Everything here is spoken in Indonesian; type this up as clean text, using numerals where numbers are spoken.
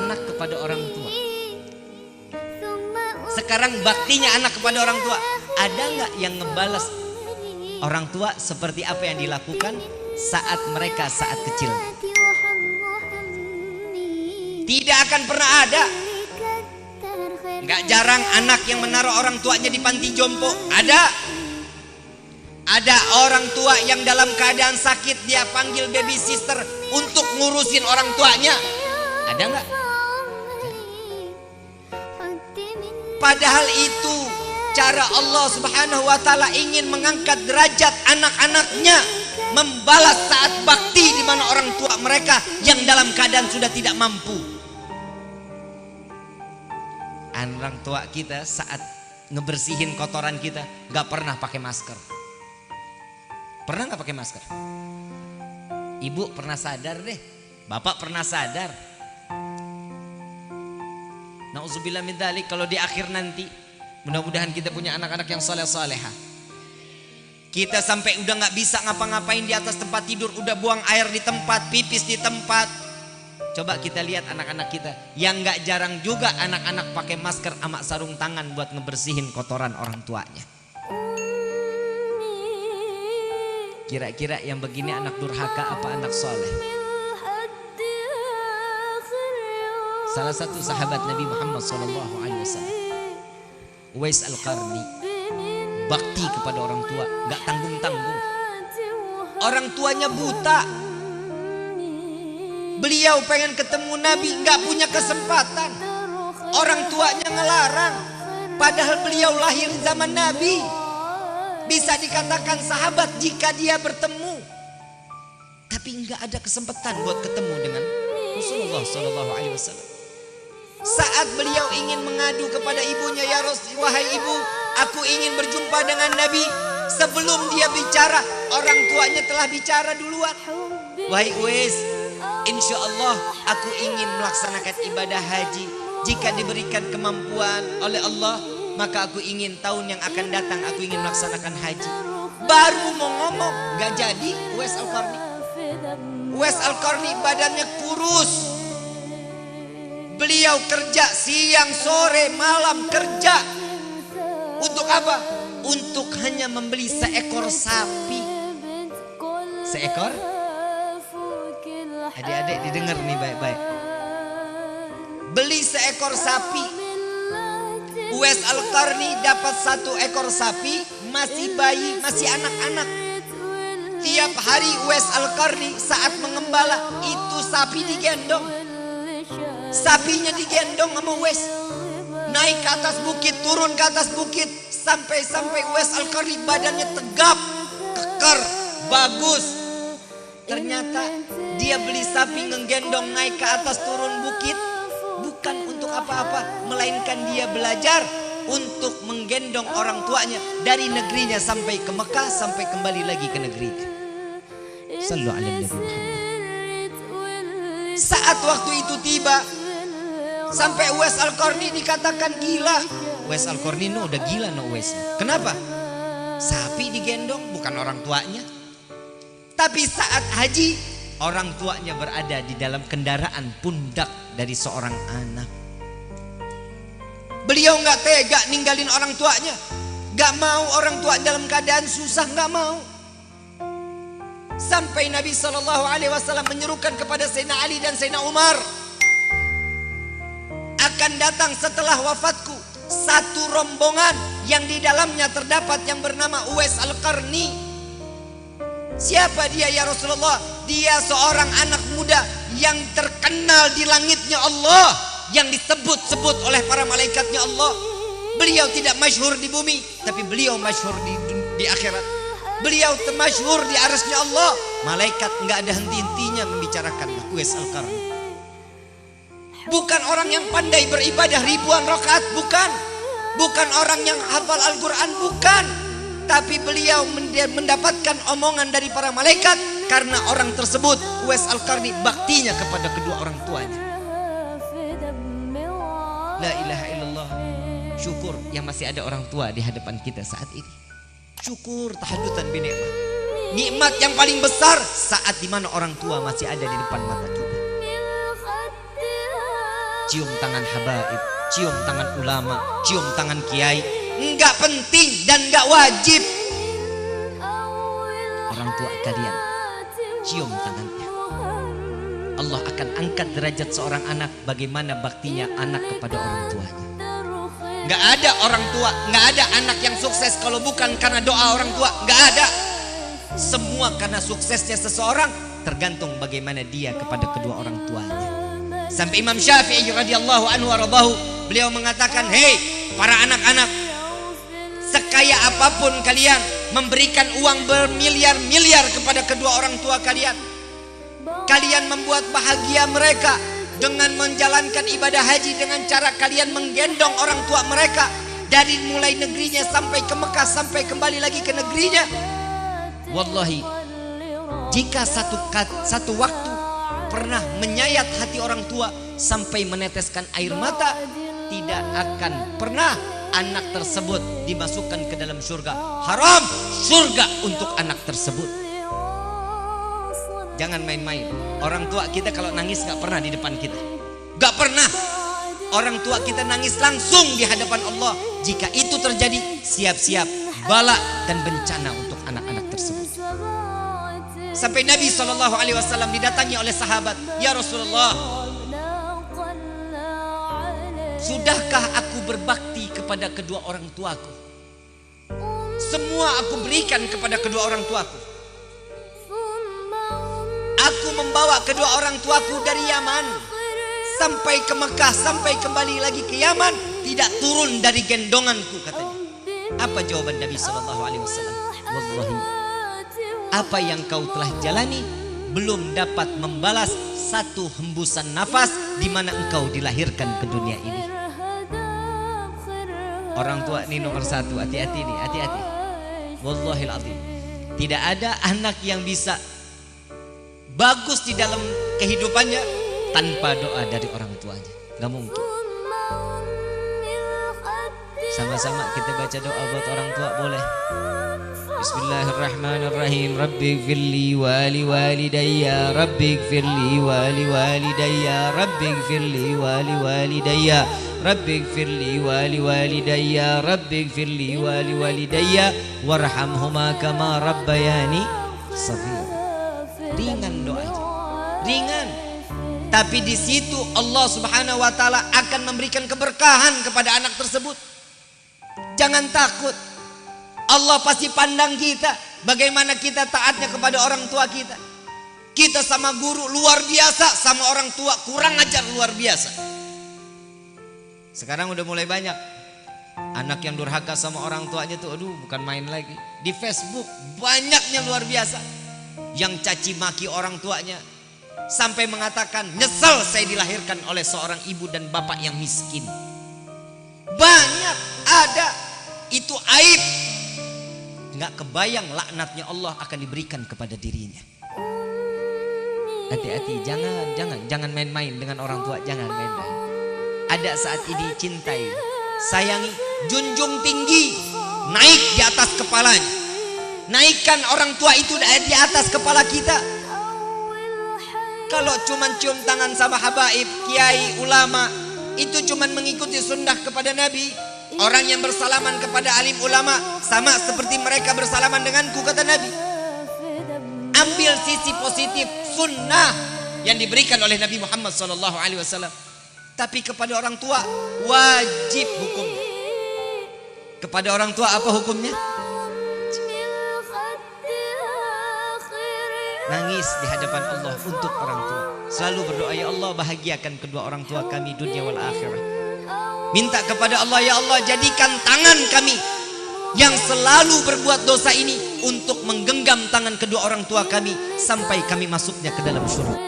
anak kepada orang tua. Sekarang baktinya anak kepada orang tua. Ada nggak yang ngebalas orang tua seperti apa yang dilakukan saat mereka saat kecil? Tidak akan pernah ada. Nggak jarang anak yang menaruh orang tuanya di panti jompo. Ada orang tua yang dalam keadaan sakit dia panggil baby sister untuk ngurusin orang tuanya. Ada nggak? Padahal itu cara Allah Subhanahu wa taala ingin mengangkat derajat anak-anaknya, membalas saat bakti di mana orang tua mereka yang dalam keadaan sudah tidak mampu. Orang tua kita saat ngebersihin kotoran kita nggak pernah pakai masker. Pernah nggak pakai masker? Ibu pernah sadar deh, bapak pernah sadar. Nauzubillah min dzalik, kalau di akhir nanti mudah-mudahan kita punya anak-anak yang saleh-salehah. Kita sampai udah nggak bisa ngapa-ngapain di atas tempat tidur, udah buang air di tempat, pipis di tempat. Coba kita lihat anak-anak kita yang nggak jarang juga anak-anak pakai masker sama sarung tangan buat ngebersihin kotoran orang tuanya. Kira-kira yang begini anak durhaka apa anak soleh? Salah satu sahabat Nabi Muhammad SAW, Uwais Al-Qarni, bakti kepada orang tua, gak tanggung-tanggung. Orang tuanya buta, beliau pengen ketemu Nabi, gak punya kesempatan. Orang tuanya ngelarang, padahal beliau lahir zaman Nabi. Bisa dikatakan sahabat jika dia bertemu, tapi gak ada kesempatan buat ketemu dengan Rasulullah SAW. Saat beliau ingin mengadu kepada ibunya, ya Rasul, wahai ibu, aku ingin berjumpa dengan Nabi. Sebelum dia bicara, orang tuanya telah bicara duluan. Wahai Uwais, insya Allah aku ingin melaksanakan ibadah haji. Jika diberikan kemampuan oleh Allah, maka aku ingin tahun yang akan datang aku ingin melaksanakan haji. Baru mau ngomong, gak jadi Uwais Al-Qarni. Uwais Al-Qarni badannya kurus. Beliau kerja siang, sore, malam kerja. Untuk apa? Untuk hanya membeli seekor sapi. Seekor? Adik-adik didengar nih baik-baik. Beli seekor sapi. Uwais Al-Qarni dapat 1 ekor sapi, masih bayi, masih anak-anak. Tiap hari Uwais Al-Qarni saat mengembala, itu sapi digendong. Sapinya digendong sama Uwais. Naik ke atas bukit, turun ke atas bukit, sampai Uwais Al-Qarni badannya tegap, kekar, bagus. Ternyata dia beli sapi ngegendong naik ke atas turun bukit bukan untuk apa-apa, melainkan dia belajar untuk menggendong orang tuanya dari negerinya sampai ke Mekah, sampai kembali lagi ke negerinya. Sallu ala Nabi Muhammad. Saat waktu itu tiba, sampai Uwais Al-Qarni dikatakan gila. Uwais Al-Qarni udah gila Uwais. Kenapa? Sapi digendong bukan orang tuanya. Tapi saat haji, orang tuanya berada di dalam kendaraan pundak dari seorang anak. Beliau nggak tega ninggalin orang tuanya, nggak mau orang tua dalam keadaan susah, nggak mau. Sampai Nabi SAW menyerukan kepada Sayyidina Ali dan Sayyidina Umar, akan datang setelah wafatku 1 rombongan yang di dalamnya terdapat yang bernama Uwais Al-Qarni. Siapa dia ya Rasulullah? Dia seorang anak muda yang terkenal di langitnya Allah, yang disebut-sebut oleh para malaikatnya Allah. Beliau tidak masyhur di bumi, tapi beliau masyhur di akhirat. Beliau masyhur di arasnya Allah. Malaikat nggak ada henti-hentinya membicarakan Uwais Al-Qarni. Bukan orang yang pandai beribadah ribuan rakaat, bukan. Bukan orang yang hafal Al-Quran, bukan. Tapi beliau mendapatkan omongan dari para malaikat karena orang tersebut, Uwais Al-Qarni, baktinya kepada kedua orang tuanya. La ilaha illallah. Syukur yang masih ada orang tua di hadapan kita saat ini. Syukur tahadutan binikmat. Nikmat yang paling besar saat dimana orang tua masih ada di depan mata kita. cium tangan habaib, cium tangan ulama, cium tangan kiai. Enggak penting dan enggak wajib. Orang tua kalian, cium tangannya. Allah akan angkat derajat seorang anak bagaimana baktinya anak kepada orang tuanya. Enggak ada orang tua, enggak ada anak yang sukses kalau bukan karena doa orang tua. Enggak ada. Semua karena suksesnya seseorang tergantung bagaimana dia kepada kedua orang tuanya. Sampai Imam Syafi'i radhiyallahu anhu waradahu, beliau mengatakan, "Hei para anak-anak, sekaya apapun kalian memberikan uang bermiliar-miliar kepada kedua orang tua kalian, kalian membuat bahagia mereka dengan menjalankan ibadah haji dengan cara kalian menggendong orang tua mereka dari mulai negerinya sampai ke Mekah sampai kembali lagi ke negerinya. Wallahi, jika satu waktu pernah menyayat hati orang tua sampai meneteskan air mata, tidak akan pernah anak tersebut dimasukkan ke dalam surga. Haram surga untuk anak tersebut." Jangan main-main. Orang tua kita kalau nangis gak pernah di depan kita, gak pernah. Orang tua kita nangis langsung di hadapan Allah. Jika itu terjadi, siap-siap bala dan bencana untuk anak-anak tersebut. Sampai Nabi SAW didatangi oleh sahabat, "Ya Rasulullah, sudahkah aku berbakti kepada kedua orang tuaku? Semua aku berikan kepada kedua orang tuaku. Aku membawa kedua orang tuaku dari Yaman sampai ke Mekah, sampai kembali lagi ke Yaman, tidak turun dari gendonganku," katanya. Apa jawaban Nabi SAW? "Wallahi, apa yang kau telah jalani belum dapat membalas satu hembusan nafas di mana engkau dilahirkan ke dunia ini." Orang tua ini nomor satu, hati-hati nih, hati-hati. Wallahil azim, tidak ada anak yang bisa bagus di dalam kehidupannya tanpa doa dari orang tuanya. Gak mungkin. Sama-sama kita baca doa buat orang tua, boleh? Bismillahirrahmanirrahim. Rabbighfirli wa liwalidayya, Rabbighfirli wa liwalidayya, Rabbighfirli wa liwalidayya, Rabbighfirli wa liwalidayya, Rabbighfirli wa liwalidayya, warhamhuma kama rabbayani shaghira. Ringan doanya, ringan. Tapi di situ Allah Subhanahu wa taala akan memberikan keberkahan kepada anak tersebut. Jangan takut. Allah pasti pandang kita bagaimana kita taatnya kepada orang tua kita. Kita sama guru luar biasa, sama orang tua kurang ajar luar biasa. Sekarang udah mulai banyak anak yang durhaka sama orang tuanya tuh, aduh bukan main lagi. Di Facebook banyaknya luar biasa yang caci maki orang tuanya sampai mengatakan, "Nyesel saya dilahirkan oleh seorang ibu dan bapak yang miskin." Banyak ada, itu aib. Nggak kebayang laknatnya Allah akan diberikan kepada dirinya. Hati-hati, jangan main-main dengan orang tua, jangan main-main. Ada saat ini cintai, sayangi, junjung tinggi, naik di atas kepalanya. Naikkan orang tua itu di atas kepala kita. Kalau cuman cium tangan sama habaib, kiai, ulama, itu cuman mengikuti sunnah kepada Nabi. Orang yang bersalaman kepada alim ulama sama seperti mereka bersalaman denganku, kata Nabi. Ambil sisi positif sunnah yang diberikan oleh Nabi Muhammad SAW. Tapi kepada orang tua wajib hukumnya. Kepada orang tua apa hukumnya? Nangis di hadapan Allah untuk orang tua. Selalu berdoa, "Ya Allah, bahagiakan kedua orang tua kami dunia wal akhirah." Minta kepada Allah, "Ya Allah, jadikan tangan kami yang selalu berbuat dosa ini untuk menggenggam tangan kedua orang tua kami sampai kami masuknya ke dalam surga."